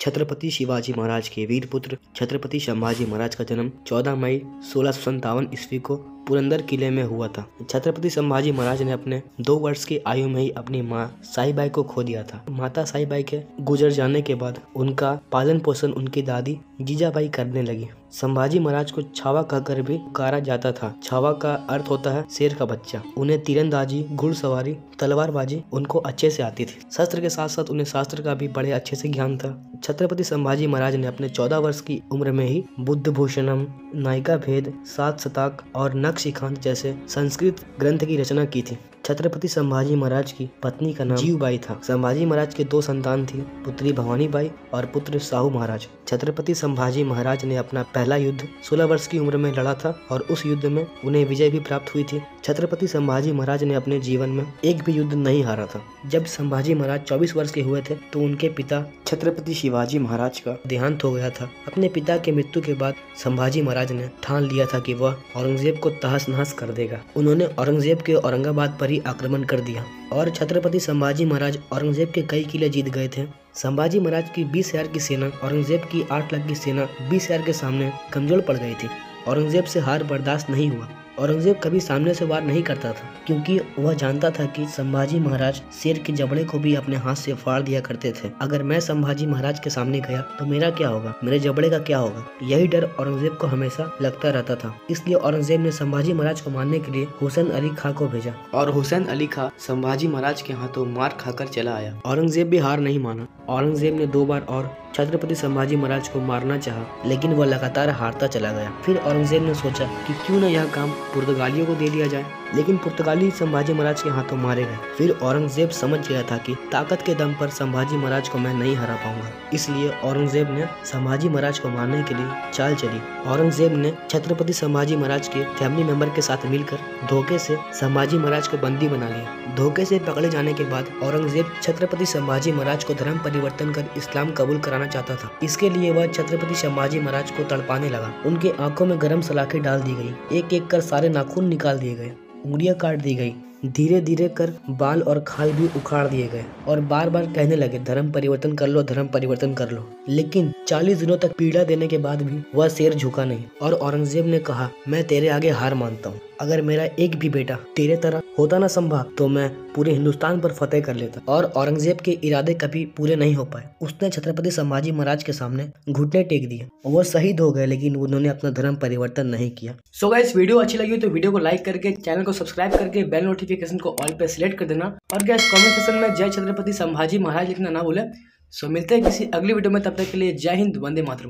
छत्रपति शिवाजी महाराज के वीर पुत्र छत्रपति संभाजी महाराज का जन्म 14 मई 1657 ईस्वी को पुरंदर किले में हुआ था। छत्रपति संभाजी महाराज ने अपने 2 वर्ष की आयु में ही अपनी मां साईबाई को खो दिया था। माता साईबाई के गुजर जाने के बाद उनका पालन पोषण उनकी दादी जीजाबाई करने लगी। संभाजी महाराज को छावा कहकर भी पुकारा जाता था। छावा का अर्थ होता है शेर का बच्चा। उन्हें तीरंदाजी, घुड़सवारी, तलवारबाजी उनको अच्छे से आती थी। शस्त्र के साथ साथ उन्हें शास्त्र का भी बड़े अच्छे से ज्ञान था। छत्रपति संभाजी महाराज ने अपने 14 वर्ष की उम्र में ही बुद्ध भूषणम, नायिका भेद, 7 शतक और नखशिखांत जैसे संस्कृत ग्रंथ की रचना की थी। छत्रपति संभाजी महाराज की पत्नी का नाम जीवबाई था। संभाजी महाराज के 2 संतान थी, पुत्री भवानी बाई और पुत्र साहू महाराज। छत्रपति संभाजी महाराज ने अपना पहला युद्ध 16 वर्ष की उम्र में लड़ा था और उस युद्ध में उन्हें विजय भी प्राप्त हुई थी। छत्रपति संभाजी महाराज ने अपने जीवन में एक भी युद्ध नहीं हारा था। जब संभाजी महाराज 24 वर्ष के हुए थे तो उनके पिता छत्रपति शिवाजी महाराज का देहांत हो गया था। अपने पिता के मृत्यु के बाद संभाजी महाराज ने ठान लिया था कि वह औरंगजेब को तहस नहस कर देगा। उन्होंने औरंगजेब के औरंगाबाद पर ही आक्रमण कर दिया और छत्रपति संभाजी महाराज औरंगजेब के कई किले जीत गए थे। संभाजी महाराज की 20,000 की सेना औरंगजेब की 8 लाख की सेना 20,000 के सामने कमजोर पड़ गई थी। औरंगजेब से हार बर्दाश्त नहीं हुआ। औरंगजेब कभी सामने से वार नहीं करता था क्योंकि वह जानता था कि संभाजी महाराज शेर के जबड़े को भी अपने हाथ से फाड़ दिया करते थे। अगर मैं संभाजी महाराज के सामने गया तो मेरा क्या होगा, मेरे जबड़े का क्या होगा, यही डर औरंगजेब को हमेशा लगता रहता था। इसलिए औरंगजेब ने संभाजी महाराज को मारने के लिए हुसैन अली खां को भेजा और हुसैन अली खां संभाजी महाराज के हाथों मार खाकर चला आया। औरंगजेब भी हार नहीं माना। औरंगजेब ने 2 बार और छत्रपति संभाजी महाराज को मारना चाहा, लेकिन वह लगातार हारता चला गया। फिर औरंगजेब ने सोचा कि क्यों न यह काम पुर्तगालियों को दे दिया जाए, लेकिन पुर्तगाली संभाजी महाराज के हाथों मारे गए। फिर औरंगजेब समझ गया था कि ताकत के दम पर संभाजी महाराज को मैं नहीं हरा पाऊंगा। इसलिए औरंगजेब ने संभाजी महाराज को मारने के लिए चाल चली। औरंगजेब ने छत्रपति संभाजी महाराज के फैमिली मेंबर के साथ मिलकर धोखे से संभाजी महाराज को बंदी बना लिया। धोखे से पकड़े जाने के बाद औरंगजेब छत्रपति संभाजी महाराज को धर्म परिवर्तन कर इस्लाम कबूल कराना चाहता था। इसके लिए वह छत्रपति संभाजी महाराज को तड़पाने लगा। उनके आंखों में गरम सलाखें डाल दी गई। एक एक कर सारे नाखून निकाल दिए गए, उंगलियां काट दी गई। धीरे धीरे कर बाल और खाल भी उखाड़ दिए गए और बार बार कहने लगे धर्म परिवर्तन कर लो, धर्म परिवर्तन कर लो। लेकिन 40 दिनों तक पीड़ा देने के बाद भी वह शेर झुका नहीं और औरंगजेब ने कहा, मैं तेरे आगे हार मानता हूँ। अगर मेरा एक भी बेटा तेरे तरह होता ना संभा तो मैं पूरे हिंदुस्तान पर फतेह कर लेता। और औरंगजेब के इरादे कभी पूरे नहीं हो पाए। उसने छत्रपति संभाजी महाराज के सामने घुटने टेक दिए। वो शहीद हो गए, लेकिन उन्होंने अपना धर्म परिवर्तन नहीं किया। सो गाइस, वीडियो अच्छी लगी तो वीडियो को लाइक करके, चैनल को सब्सक्राइब करके, बेल नोटिफिकेशन को ऑल पे सिलेक्ट कर देना। और गाइस, कमेंट सेक्शन में जय छत्रपति संभाजी महाराज लिखना ना भूले। सो मिलते हैं किसी अगली वीडियो में, तब तक के लिए जय हिंद, वंदे मातरम।